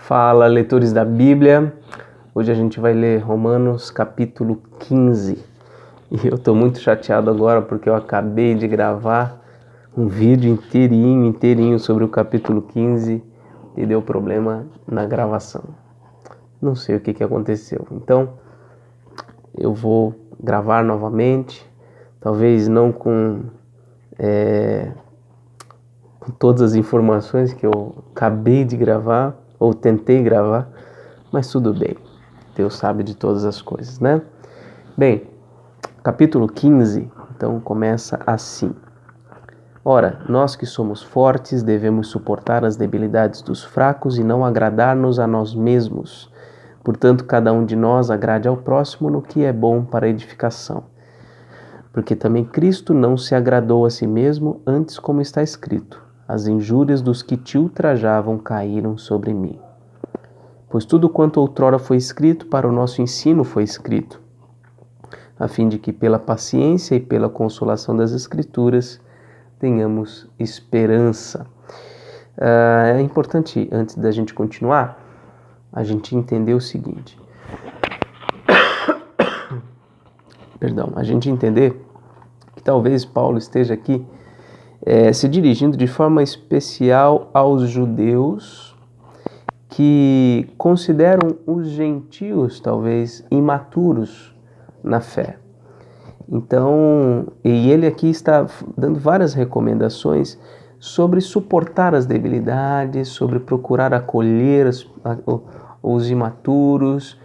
Fala, leitores da Bíblia. Hoje a gente vai ler Romanos capítulo 15. E eu tô muito chateado agora porque eu acabei de gravar um vídeo inteirinho sobre o capítulo 15 e deu problema na gravação. Não sei o que aconteceu. Então, eu vou gravar novamente, talvez não com todas as informações que eu acabei de gravar, ou tentei gravar, mas tudo bem, Deus sabe de todas as coisas, né? Bem, capítulo 15, então começa assim: Ora, nós que somos fortes devemos suportar as debilidades dos fracos e não agradar-nos a nós mesmos. Portanto, cada um de nós agrade ao próximo no que é bom para a edificação. Porque também Cristo não se agradou a si mesmo, antes como está escrito: as injúrias dos que te ultrajavam caíram sobre mim. Pois tudo quanto outrora foi escrito para o nosso ensino foi escrito, a fim de que pela paciência e pela consolação das Escrituras tenhamos esperança. É importante, antes da gente continuar, a gente entender o seguinte. A gente entender que talvez Paulo esteja aqui se dirigindo de forma especial aos judeus que consideram os gentios talvez imaturos na fé. Então, e ele aqui está dando várias recomendações sobre suportar as debilidades, sobre procurar acolher os imaturos,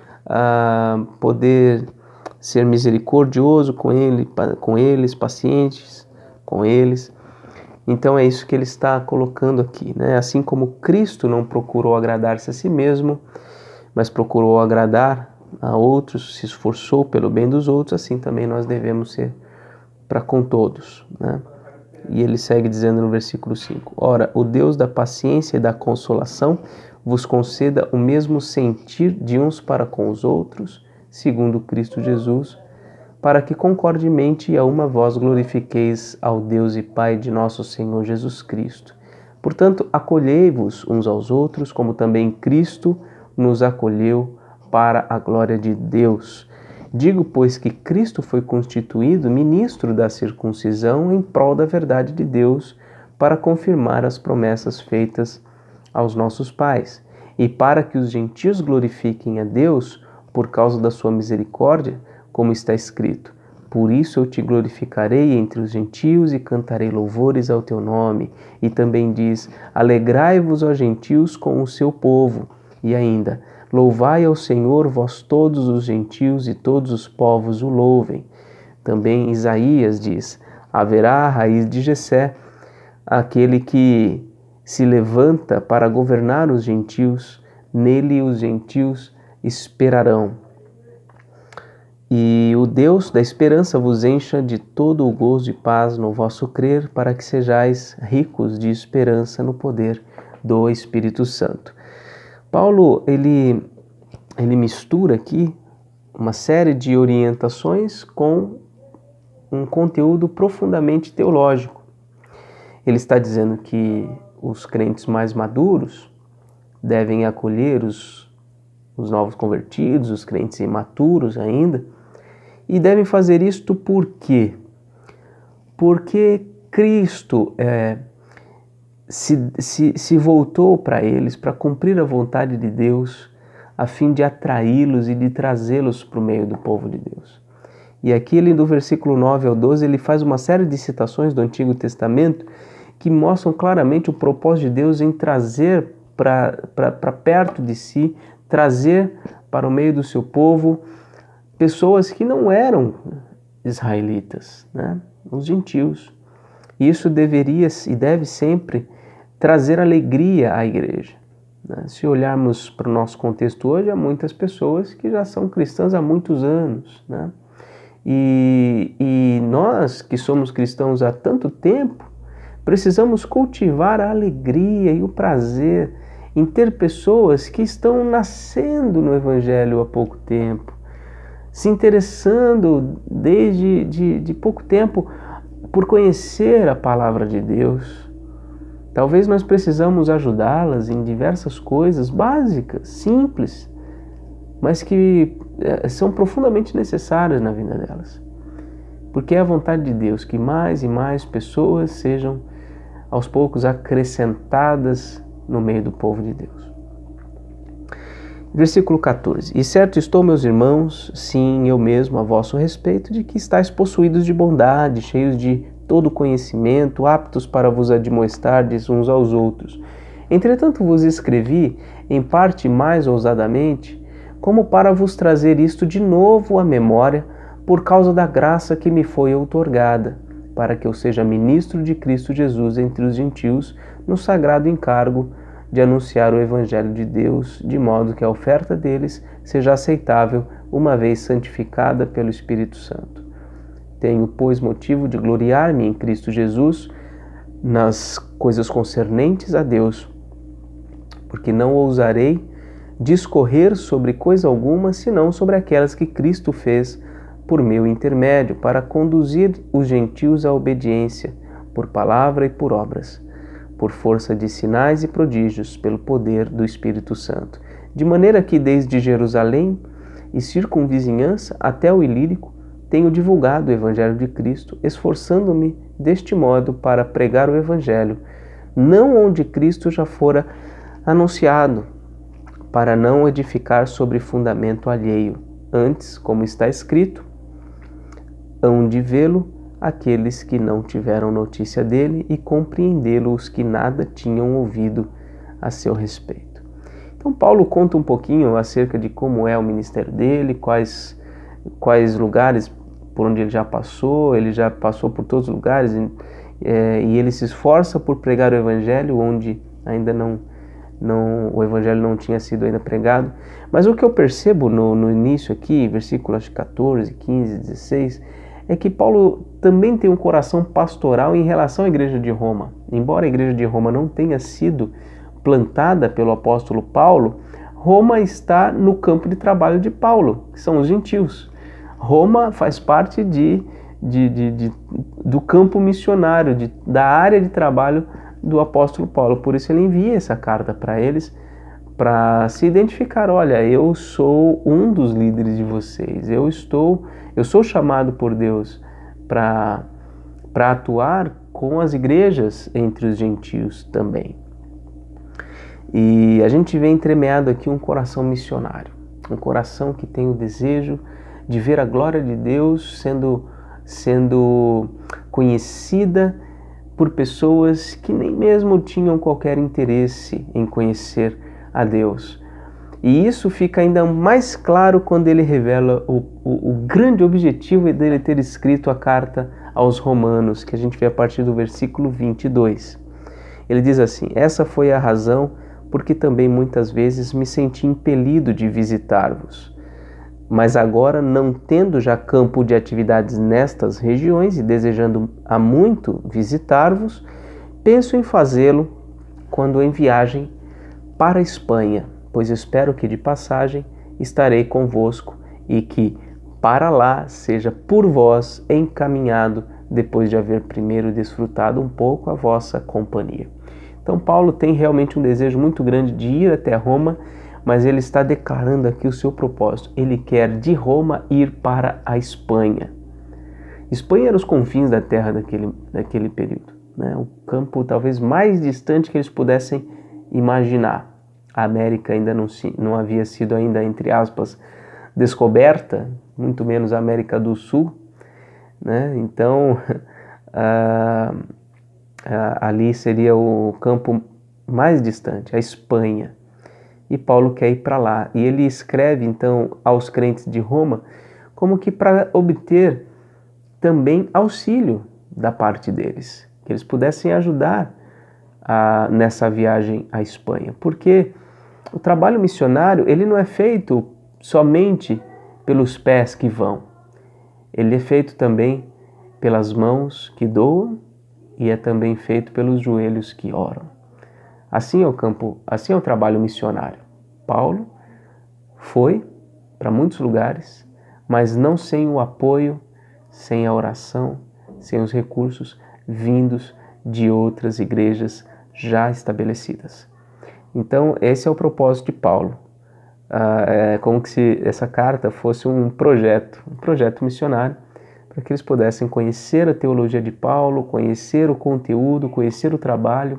poder ser misericordioso com eles, pacientes com eles. Então é isso que ele está colocando aqui, né? Assim como Cristo não procurou agradar-se a si mesmo, mas procurou agradar a outros, se esforçou pelo bem dos outros, assim também nós devemos ser para com todos, né? E ele segue dizendo no versículo 5: Ora, o Deus da paciência e da consolação vos conceda o mesmo sentir de uns para com os outros, segundo Cristo Jesus, para que concordemente e a uma voz glorifiqueis ao Deus e Pai de nosso Senhor Jesus Cristo. Portanto, acolhei-vos uns aos outros, como também Cristo nos acolheu para a glória de Deus. Digo, pois, que Cristo foi constituído ministro da circuncisão em prol da verdade de Deus, para confirmar as promessas feitas aos nossos pais, e para que os gentios glorifiquem a Deus por causa da sua misericórdia, como está escrito: Por isso eu te glorificarei entre os gentios e cantarei louvores ao teu nome. E também diz: Alegrai-vos, ó gentios, com o seu povo. E ainda: Louvai ao Senhor, vós todos os gentios, e todos os povos o louvem. Também Isaías diz: Haverá a raiz de Jessé, aquele que se levanta para governar os gentios, nele os gentios esperarão. E o Deus da esperança vos encha de todo o gozo e paz no vosso crer, para que sejais ricos de esperança no poder do Espírito Santo. Paulo, ele mistura aqui uma série de orientações com um conteúdo profundamente teológico. Ele está dizendo que os crentes mais maduros devem acolher os novos convertidos, os crentes imaturos ainda, e devem fazer isto por quê? Porque Cristo se voltou para eles para cumprir a vontade de Deus, a fim de atraí-los e de trazê-los para o meio do povo de Deus. E aqui ele, do versículo 9 ao 12, ele faz uma série de citações do Antigo Testamento que mostram claramente o propósito de Deus em trazer para perto de si, trazer para o meio do seu povo pessoas que não eram israelitas, né? Os gentios. Isso deveria e deve sempre trazer alegria à igreja, né? Se olharmos para o nosso contexto hoje, há muitas pessoas que já são cristãs há muitos anos, né? E nós que somos cristãos há tanto tempo, precisamos cultivar a alegria e o prazer em ter pessoas que estão nascendo no Evangelho há pouco tempo, se interessando desde de pouco tempo por conhecer a palavra de Deus, Talvez nós precisamos ajudá-las em diversas coisas básicas, simples, mas que são profundamente necessárias na vida delas. Porque é a vontade de Deus que mais e mais pessoas sejam, aos poucos, acrescentadas no meio do povo de Deus. Versículo 14. E certo estou, meus irmãos, sim, eu mesmo, a vosso respeito, de que estáis possuídos de bondade, cheios de todo conhecimento, aptos para vos admoestardes uns aos outros. Entretanto vos escrevi, em parte mais ousadamente, como para vos trazer isto de novo à memória, por causa da graça que me foi outorgada, para que eu seja ministro de Cristo Jesus entre os gentios, no sagrado encargo de anunciar o Evangelho de Deus, de modo que a oferta deles seja aceitável, uma vez santificada pelo Espírito Santo. Tenho, pois, motivo de gloriar-me em Cristo Jesus nas coisas concernentes a Deus, porque não ousarei discorrer sobre coisa alguma, senão sobre aquelas que Cristo fez por meu intermédio, para conduzir os gentios à obediência, por palavra e por obras, por força de sinais e prodígios, pelo poder do Espírito Santo. De maneira que desde Jerusalém e circunvizinhança até o Ilírico tenho divulgado o Evangelho de Cristo, esforçando-me deste modo para pregar o Evangelho, não onde Cristo já fora anunciado, para não edificar sobre fundamento alheio. Antes, como está escrito, hão de vê-lo aqueles que não tiveram notícia dele e compreendê-lo os que nada tinham ouvido a seu respeito. Então Paulo conta um pouquinho acerca de como é o ministério dele, quais lugares por onde ele já passou por todos os lugares, e ele se esforça por pregar o Evangelho onde ainda o Evangelho não tinha sido ainda pregado. Mas o que eu percebo no início aqui, versículos 14, 15, 16, é que Paulo também tem um coração pastoral em relação à igreja de Roma. Embora a igreja de Roma não tenha sido plantada pelo apóstolo Paulo, Roma está no campo de trabalho de Paulo, que são os gentios. Roma faz parte do campo missionário, da área de trabalho do apóstolo Paulo. Por isso ele envia essa carta para eles, para se identificar. Olha, eu sou um dos líderes de vocês, eu sou chamado por Deus para atuar com as igrejas entre os gentios também. E a gente vê entremeado aqui um coração missionário, um coração que tem o desejo de ver a glória de Deus sendo conhecida por pessoas que nem mesmo tinham qualquer interesse em conhecer a Deus. E isso fica ainda mais claro quando ele revela o grande objetivo dele ter escrito a carta aos Romanos, que a gente vê a partir do versículo 22. Ele diz assim: essa foi a razão porque também muitas vezes me senti impelido de visitar-vos. Mas agora, não tendo já campo de atividades nestas regiões e desejando há muito visitar-vos, penso em fazê-lo quando em viagem para a Espanha, pois espero que de passagem estarei convosco e que para lá seja por vós encaminhado, depois de haver primeiro desfrutado um pouco a vossa companhia. Então Paulo tem realmente um desejo muito grande de ir até Roma, mas ele está declarando aqui o seu propósito. Ele quer de Roma ir para a Espanha. Espanha era os confins da terra daquele período, né? O campo talvez mais distante que eles pudessem imaginar. A América ainda não havia sido ainda, entre aspas, descoberta, muito menos a América do Sul, né? Então ali seria o campo mais distante, a Espanha. E Paulo quer ir para lá. E ele escreve então aos crentes de Roma como que para obter também auxílio da parte deles, que eles pudessem ajudar nessa viagem à Espanha. Porque o trabalho missionário, ele não é feito somente pelos pés que vão. Ele é feito também pelas mãos que doam e é também feito pelos joelhos que oram. Assim é o trabalho missionário. Paulo foi para muitos lugares, mas não sem o apoio, sem a oração, sem os recursos vindos de outras igrejas já estabelecidas. Então, esse é o propósito de Paulo. É como se essa carta fosse um projeto missionário, para que eles pudessem conhecer a teologia de Paulo, conhecer o conteúdo, conhecer o trabalho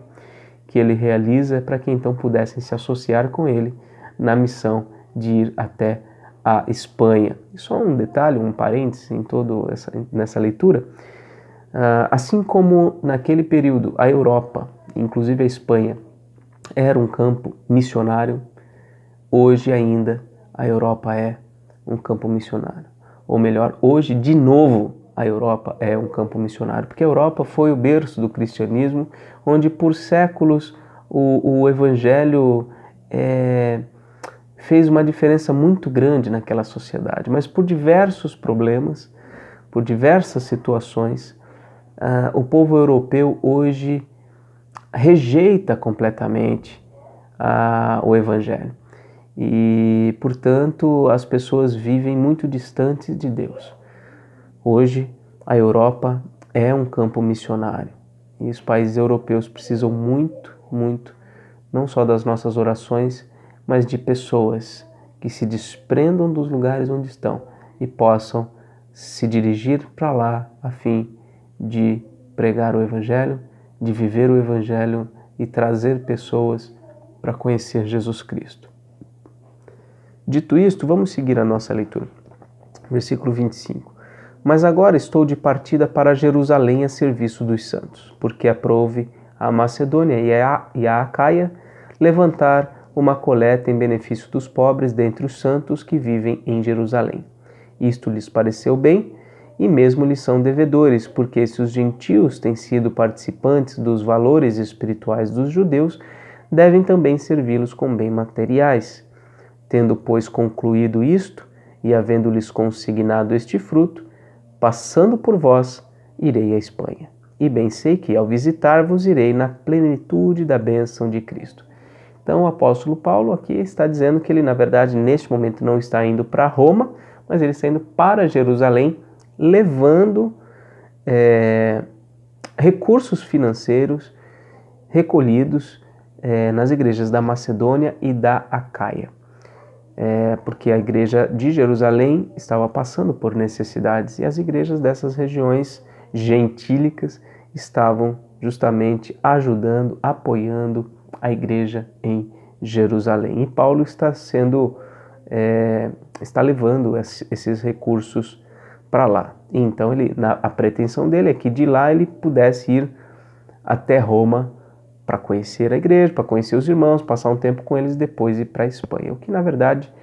que ele realiza, para que então pudessem se associar com ele na missão de ir até a Espanha. E só um detalhe, um parêntese nessa leitura. Assim como naquele período a Europa, inclusive a Espanha, era um campo missionário, hoje ainda a Europa é um campo missionário. Ou melhor, hoje de novo a Europa é um campo missionário, porque a Europa foi o berço do cristianismo, onde por séculos o evangelho fez uma diferença muito grande naquela sociedade. Mas por diversos problemas, por diversas situações, o povo europeu hoje rejeita completamente o evangelho. E, portanto, as pessoas vivem muito distantes de Deus. Hoje, a Europa é um campo missionário. E os países europeus precisam muito, muito, não só das nossas orações, mas de pessoas que se desprendam dos lugares onde estão e possam se dirigir para lá a fim de pregar o Evangelho, de viver o Evangelho e trazer pessoas para conhecer Jesus Cristo. Dito isto, vamos seguir a nossa leitura. Versículo 25. Mas agora estou de partida para Jerusalém a serviço dos santos, porque aprouve a Macedônia e a Acaia levantar uma coleta em benefício dos pobres dentre os santos que vivem em Jerusalém. Isto lhes pareceu bem, e mesmo lhes são devedores, porque se os gentios têm sido participantes dos valores espirituais dos judeus, devem também servi-los com bens materiais. Tendo, pois, concluído isto, e havendo-lhes consignado este fruto, passando por vós, irei à Espanha. E bem sei que, ao visitar-vos, irei na plenitude da bênção de Cristo. Então, o apóstolo Paulo aqui está dizendo que ele, na verdade, neste momento não está indo para Roma, mas ele está indo para Jerusalém, levando recursos financeiros recolhidos nas igrejas da Macedônia e da Acaia. Porque a igreja de Jerusalém estava passando por necessidades e as igrejas dessas regiões gentílicas estavam justamente ajudando, apoiando a igreja em Jerusalém. E Paulo está levando esses recursos para lá. E então a pretensão dele é que de lá ele pudesse ir até Roma para conhecer a igreja, para conhecer os irmãos, passar um tempo com eles e depois ir para a Espanha. O que, na verdade,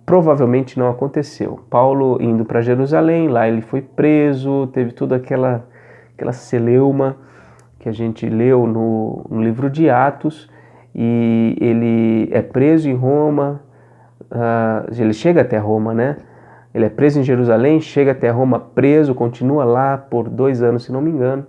provavelmente não aconteceu. Paulo indo para Jerusalém, lá ele foi preso, teve toda aquela celeuma que a gente leu no livro de Atos, e ele é preso em Roma, ele chega até Roma, né? Ele é preso em Jerusalém, chega até Roma preso, continua lá por 2 anos, se não me engano,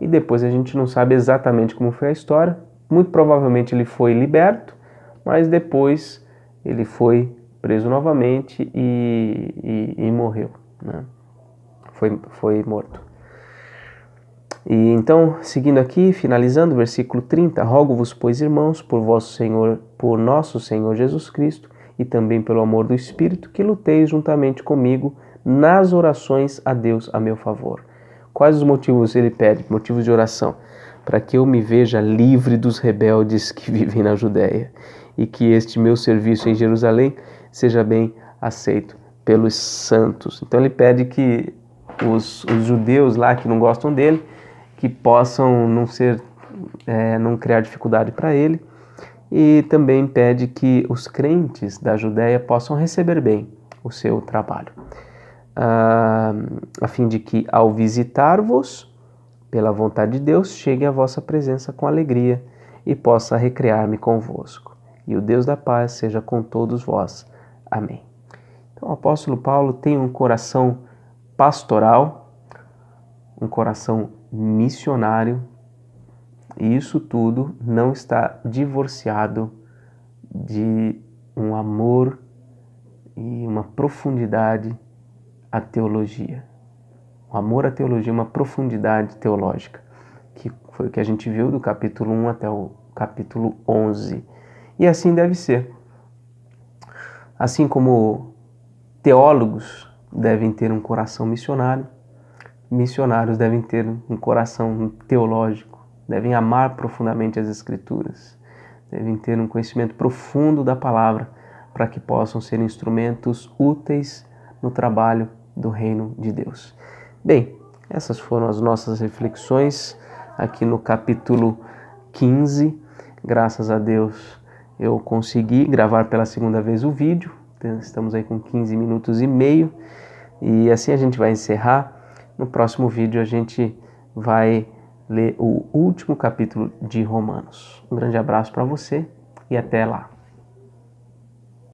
e depois a gente não sabe exatamente como foi a história. Muito provavelmente ele foi liberto, mas depois ele foi preso novamente e morreu, né? Foi morto. E então, seguindo aqui, finalizando, versículo 30, rogo-vos, pois, irmãos, por nosso Senhor Jesus Cristo, e também pelo amor do Espírito, que luteis juntamente comigo nas orações a Deus a meu favor. Quais os motivos ele pede? Motivos de oração. Para que eu me veja livre dos rebeldes que vivem na Judéia, e que este meu serviço em Jerusalém seja bem aceito pelos santos. Então ele pede que os judeus lá que não gostam dele, que possam não criar dificuldade para ele, e também pede que os crentes da Judéia possam receber bem o seu trabalho, a fim de que, ao visitar-vos, pela vontade de Deus, chegue à vossa presença com alegria e possa recrear-me convosco. E o Deus da paz seja com todos vós. Amém. Então, o apóstolo Paulo tem um coração pastoral, um coração missionário, e isso tudo não está divorciado de um amor e uma profundidade à teologia. O amor à teologia é uma profundidade teológica. que foi o que a gente viu do capítulo 1 até o capítulo 11. E assim deve ser. Assim como teólogos devem ter um coração missionário, missionários devem ter um coração teológico, devem amar profundamente as Escrituras, devem ter um conhecimento profundo da palavra para que possam ser instrumentos úteis no trabalho do reino de Deus. Bem, essas foram as nossas reflexões aqui no capítulo 15. Graças a Deus eu consegui gravar pela segunda vez o vídeo. Estamos aí com 15 minutos e meio. E assim a gente vai encerrar. No próximo vídeo a gente vai ler o último capítulo de Romanos. Um grande abraço para você e até lá.